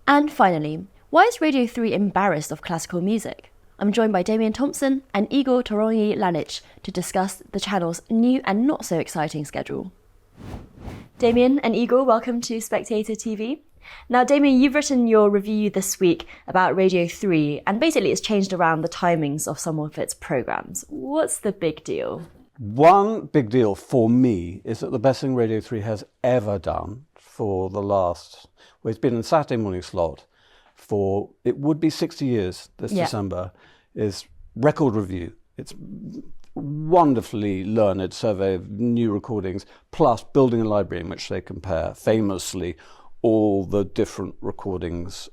And finally, why is Radio 3 embarrassed of classical music? I'm joined by Damian Thompson and Igor Toronyi-Lalic to discuss the channel's new and not so exciting schedule. Damian and Igor, welcome to Spectator TV. Now, Damian, you've written your review this week about Radio 3, and basically it's changed around the timings of some of its programmes. What's the big deal? One big deal for me is that the best thing Radio 3 has ever done for the last, well, it's been in Saturday morning slot for, it would be 60 years this December, is Record Review. It's wonderfully learned survey of new recordings, plus building a library in which they compare famously all the different recordings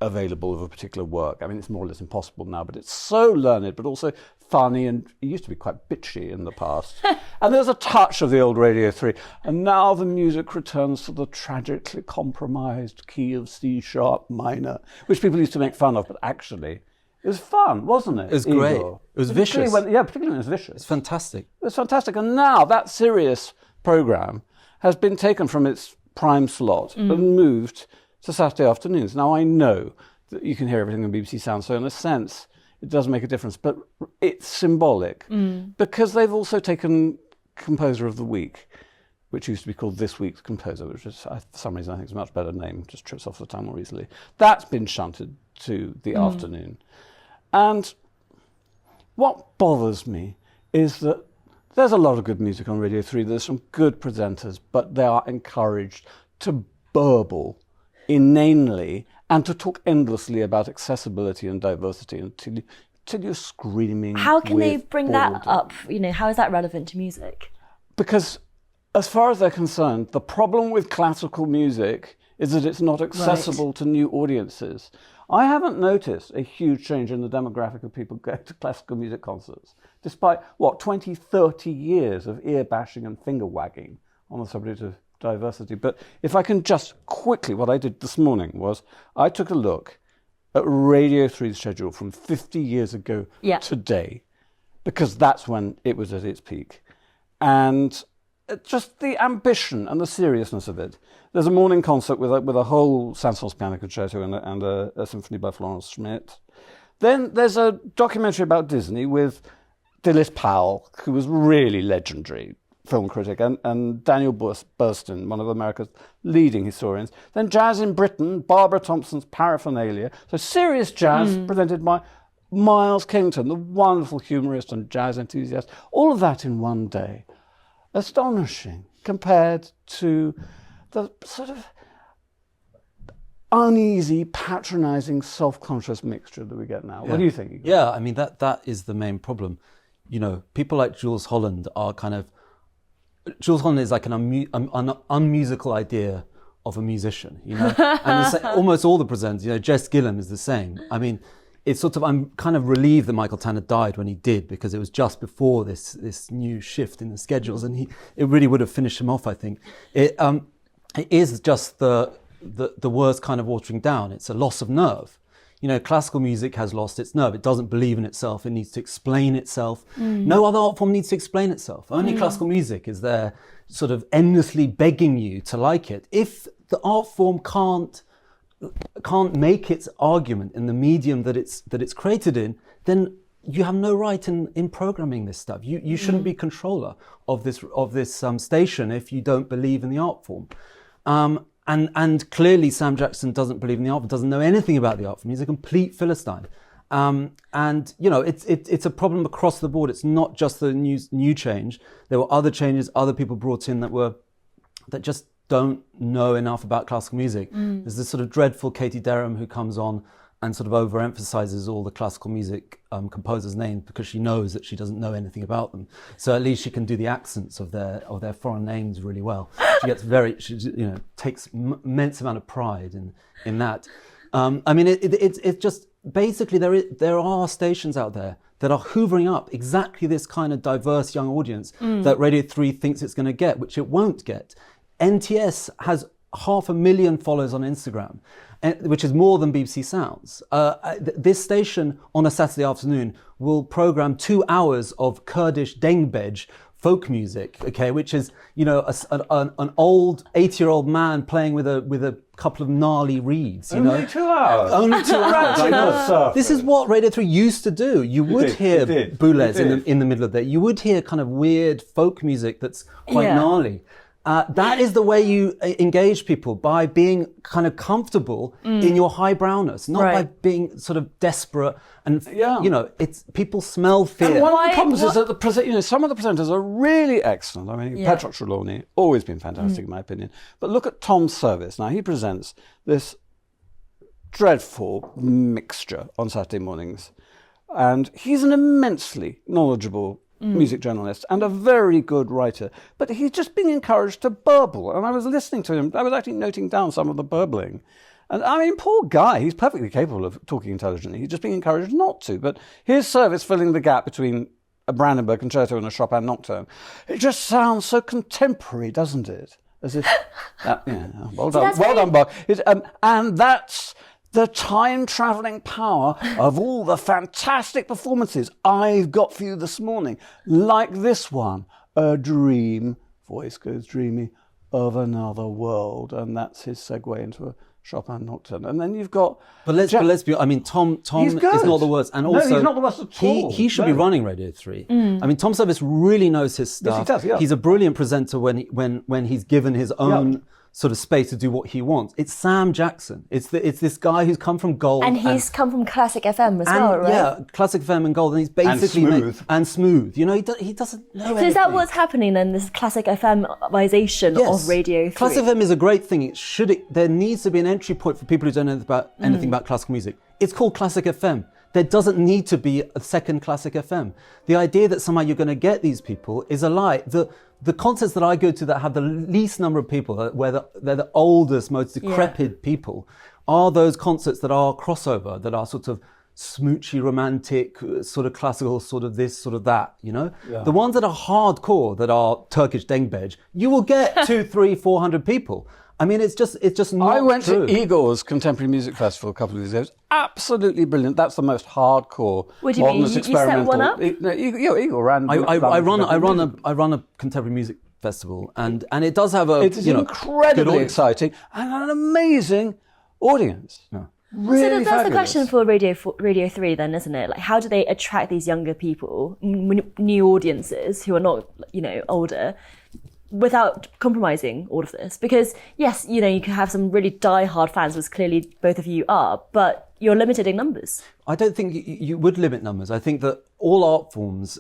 available of a particular work. I mean, it's more or less impossible now, but it's so learned, but also funny, and it used to be quite bitchy in the past. And there's a touch of the old Radio 3. And now the music returns to the tragically compromised key of C sharp minor, which people used to make fun of, but actually it was fun, wasn't it? It was great. It was vicious. Particularly when it was vicious. It's fantastic. It was fantastic. And now that serious programme has been taken from its prime slot and moved to Saturday afternoons. Now, I know that you can hear everything on BBC Sound, so in a sense, it does make a difference, but it's symbolic because they've also taken Composer of the Week, which used to be called This Week's Composer, which is, for some reason, I think is a much better name, just trips off the tongue more easily. That's been shunted to the afternoon. And what bothers me is that there's a lot of good music on Radio 3. There's some good presenters, but they are encouraged to burble inanely and to talk endlessly about accessibility and diversity until you're screaming. How can they bring that up? You know, how is that relevant to music? Because as far as they're concerned, the problem with classical music is that it's not accessible to new audiences. I haven't noticed a huge change in the demographic of people going to classical music concerts, despite, 20, 30 years of ear bashing and finger wagging on the subject of diversity. But if I can just quickly, what I did this morning was I took a look at Radio 3's schedule from 50 years ago today, because that's when it was at its peak. And just the ambition and the seriousness of it. There's a morning concert with a whole Saint-Saëns piano concerto and a symphony by Florence Schmidt. Then there's a documentary about Disney with Dilys Powell, who was really legendary film critic, and Daniel Burstyn, one of America's leading historians. Then jazz in Britain, Barbara Thompson's Paraphernalia. So serious jazz presented by Miles Kington, the wonderful humorist and jazz enthusiast. All of that in one day. Astonishing compared to the sort of uneasy, patronising, self-conscious mixture that we get now. What do you think? Yeah, I mean, that is the main problem. You know, people like Jules Holland are kind of... Jules Holland is like an unmusical idea of a musician, you know? And almost all the presenters, you know, Jess Gillam is the same. I mean, it's sort of, I'm kind of relieved that Michael Tanner died when he did, because it was just before this new shift in the schedules, and it really would have finished him off, I think. It is just the worst kind of watering down. It's a loss of nerve. You know, classical music has lost its nerve. It doesn't believe in itself. It needs to explain itself. No other art form needs to explain itself. Only classical music is there sort of endlessly begging you to like it. If the art form can't make its argument in the medium that it's created in, then you have no right in programming this stuff. You shouldn't be controller of this station if you don't believe in the art form. And clearly Sam Jackson doesn't believe in the art form, doesn't know anything about the art form. He's a complete Philistine. And you know, it's a problem across the board. It's not just the new change. There were other changes, other people brought in that just don't know enough about classical music. There's this sort of dreadful Katie Derham who comes on and sort of overemphasizes all the classical music composers' names because she knows that she doesn't know anything about them. So at least she can do the accents of their foreign names really well. She takes immense amount of pride in that. I mean, it's just basically there are stations out there that are hoovering up exactly this kind of diverse young audience that Radio 3 thinks it's going to get, which it won't get. NTS has 500,000 followers on Instagram, which is more than BBC Sounds. This station on a Saturday afternoon will program 2 hours of Kurdish dengbej folk music, okay, which is, you know, an old 80-year-old man playing with a couple of gnarly reads, you Only know. 2 hours. Only 2 hours. I know. Surface. This is what Radio 3 used to do. You would hear boulez in the middle of the day. You would hear kind of weird folk music that's quite gnarly. That is the way you engage people, by being kind of comfortable in your highbrowness, not by being sort of desperate and, you know, it's people smell fear. And one of the problems is that some of the presenters are really excellent. I mean, Patrick Trelawney, always been fantastic in my opinion. But look at Tom Service. Now, he presents this dreadful mixture on Saturday mornings. And he's an immensely knowledgeable music journalist and a very good writer, but he's just being encouraged to burble. And I was listening to him, I was actually noting down some of the burbling. And I mean, poor guy, he's perfectly capable of talking intelligently. He's just being encouraged not to. But his Service filling the gap between a Brandenburg concerto and a Chopin nocturne, it just sounds so contemporary, doesn't it? As if, well done, Barker. And that's the time-travelling power of all the fantastic performances I've got for you this morning. Like this one, A Dream, voice goes dreamy, of another world. And that's his segue into a Chopin nocturne. And then you've got... But let's be... I mean, Tom is not the worst. And also, he's not the worst at all. He should be running Radio 3. I mean, Tom Service really knows his stuff. Yes, he does, yeah. He's a brilliant presenter when he's given his own... sort of space to do what he wants. It's Sam Jackson. It's this guy who's come from Gold. And he's come from Classic FM as well, right? Yeah, Classic FM and Gold. And he's basically... And smooth. You know, he doesn't know anything. So is that what's happening then, this Classic FMization of Radio 3? Classic FM is a great thing. There needs to be an entry point for people who don't know anything about classical music. It's called Classic FM. There doesn't need to be a second Classic FM. The idea that somehow you're going to get these people is a lie. The concerts that I go to that have the least number of people, where they're the oldest, most decrepit people, are those concerts that are crossover, that are sort of smoochy, romantic, sort of classical, sort of this, sort of that, you know? Yeah. The ones that are hardcore, that are Turkish dengbej, you will get 200, 300, 400 people. I mean, it's just not I went true. to Igor's Contemporary Music Festival a couple of years ago. It was absolutely brilliant. That's the most hardcore, what do you mean? You set one up? Igor ran. I run a contemporary music festival, and it does have a. It's incredibly exciting and an amazing audience. Yeah. Really so that's the question for Radio 3 then, isn't it? Like, how do they attract these younger people, new audiences who are not, older, without compromising all of this? Because yes, you can have some really die-hard fans, which clearly both of you are, but you're limited in numbers. I don't think you would limit numbers. I think that all art forms,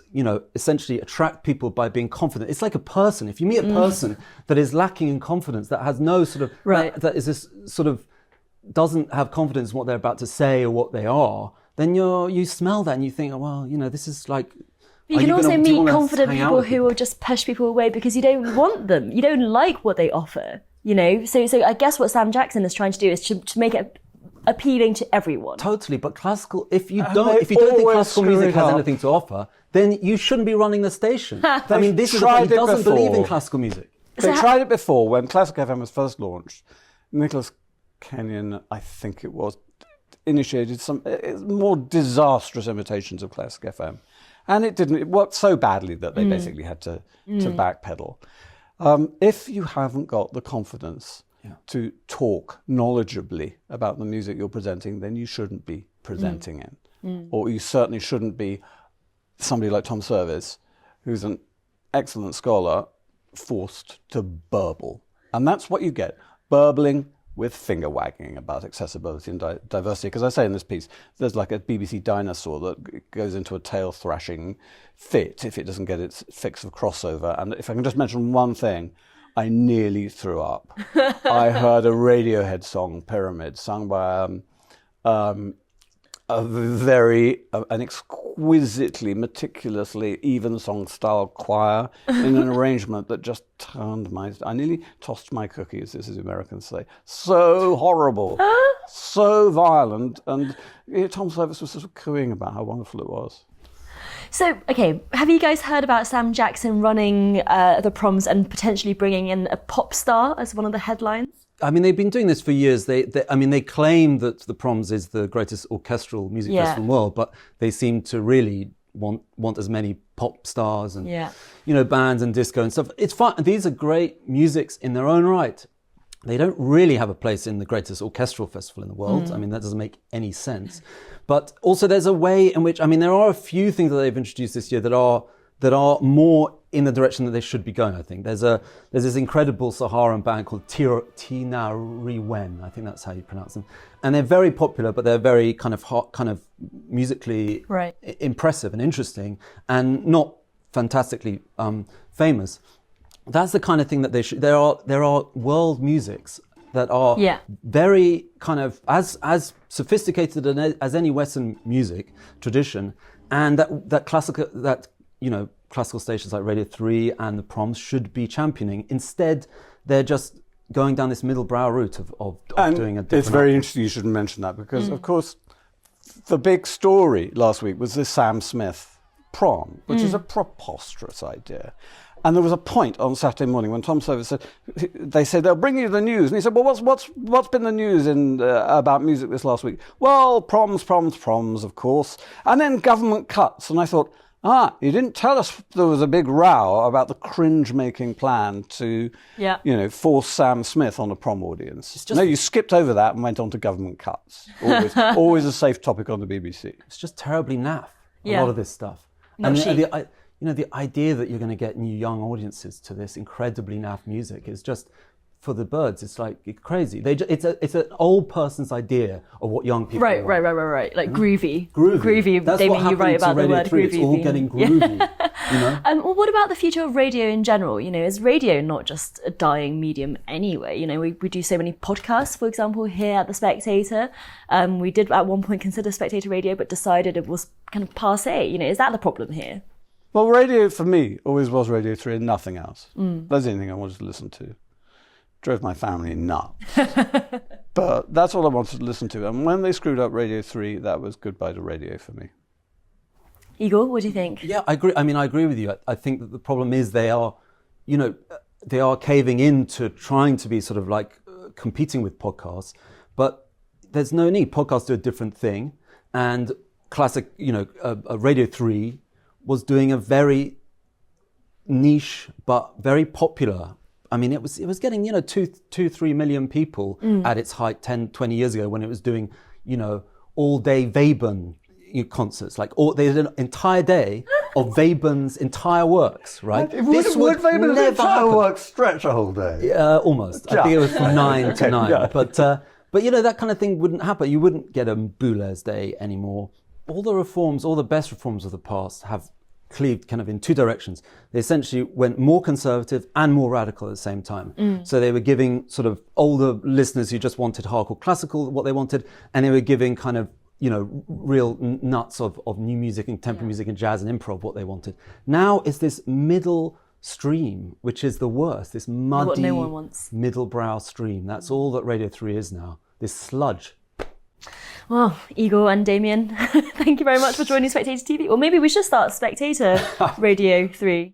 essentially attract people by being confident. It's like a person. If you meet a person that is lacking in confidence, that has no sort of, that is this sort of, doesn't have confidence in what they're about to say or what they are, then you smell that and you think, well, this is like... You can also meet confident people who will just push people away because you don't want them. You don't like what they offer, So I guess what Sam Jackson is trying to do is to make it appealing to everyone. Totally, but classical, if you don't think classical music has anything to offer, then you shouldn't be running the station. I mean, this is why he doesn't believe in classical music. They tried it before when Classic FM was first launched. Nicholas Kenyon, I think it was, initiated some more disastrous imitations of Classic FM. And it worked so badly that they basically had to backpedal. If you haven't got the confidence to talk knowledgeably about the music you're presenting, then you shouldn't be presenting it. Or you certainly shouldn't be somebody like Tom Service, who's an excellent scholar, forced to burble. And that's what you get, burbling with finger wagging about accessibility and diversity. Because I say in this piece, there's like a BBC dinosaur that goes into a tail thrashing fit if it doesn't get its fix of crossover. And if I can just mention one thing, I nearly threw up. I heard a Radiohead song, Pyramid, sung by an exquisitely, meticulously even-song style choir in an arrangement that just turned I nearly tossed my cookies, as the Americans say. So horrible, so violent, and Tom Service was sort of cooing about how wonderful it was. So, okay, have you guys heard about Sam Jackson running the Proms and potentially bringing in a pop star as one of the headlines? I mean, they've been doing this for years. They claim that the Proms is the greatest orchestral music festival in the world, but they seem to really want as many pop stars and bands and disco and stuff. It's fun. These are great musics in their own right. They don't really have a place in the greatest orchestral festival in the world. I mean, that doesn't make any sense. But also there's a way in which, I mean, there are a few things that they've introduced this year that are more in the direction that they should be going, I think. There's this incredible Saharan band called Toronyi-Lalic, I think that's how you pronounce them. And they're very popular, but they're very kind of hot, kind of musically impressive and interesting, and not fantastically famous. That's the kind of thing that they should. There are world musics that are very kind of as sophisticated as any Western music tradition, and that classical stations like Radio 3 and the Proms should be championing. Instead, they're just going down this middle brow route of doing a different. It's very interesting you should mention that, because of course the big story last week was this Sam Smith prom, which is a preposterous idea. And there was a point on Saturday morning when Tom Slovis said, they said, they'll bring you the news. And he said, well, what's been the news about music this last week? Well, proms, of course. And then government cuts. And I thought, you didn't tell us there was a big row about the cringe-making plan to, force Sam Smith on a prom audience. No, you skipped over that and went on to government cuts. Always a safe topic on the BBC. It's just terribly naff, a lot of this stuff. The idea that you're going to get new young audiences to this incredibly naff music is just for the birds. It's like crazy. It's an old person's idea of what young people want. Right. Like groovy. That's Damien, what happened you write about to Radio the word 3. groovy. It's all getting groovy. Well, what about the future of radio in general? Is radio not just a dying medium anyway? We do so many podcasts, for example, here at the Spectator. We did at one point consider Spectator Radio, but decided it was kind of passé. Is that the problem here? Well, radio for me always was Radio 3 and nothing else. That's the only thing I wanted to listen to. Drove my family nuts. But that's all I wanted to listen to. And when they screwed up Radio 3, that was goodbye to radio for me. Igor, what do you think? Yeah, I agree. I mean, I agree with you. I think that the problem is they are caving into trying to be sort of like competing with podcasts, but there's no need. Podcasts do a different thing. And classic, Radio 3 was doing a very niche but very popular. I mean, it was getting 2-3 million people at its height 10-20 years ago, when it was doing all day Webern concerts. They did an entire day of Webern's entire works, right? Would Webern's entire works stretch a whole day? Almost. I think it was from 9 to 9. Yeah. But that kind of thing wouldn't happen. You wouldn't get a Boulet's Day anymore. All the best reforms of the past have cleaved kind of in two directions. They essentially went more conservative and more radical at the same time. So they were giving sort of older listeners who just wanted hardcore classical what they wanted, and they were giving kind of, real nuts of new music and contemporary music and jazz and improv what they wanted. Now it's this middle stream, which is the worst, this muddy, what no one wants. Middle brow stream. That's all that Radio 3 is now, this sludge. Well, Igor and Damian, thank you very much for joining Spectator TV. Or maybe we should start Spectator Radio 3.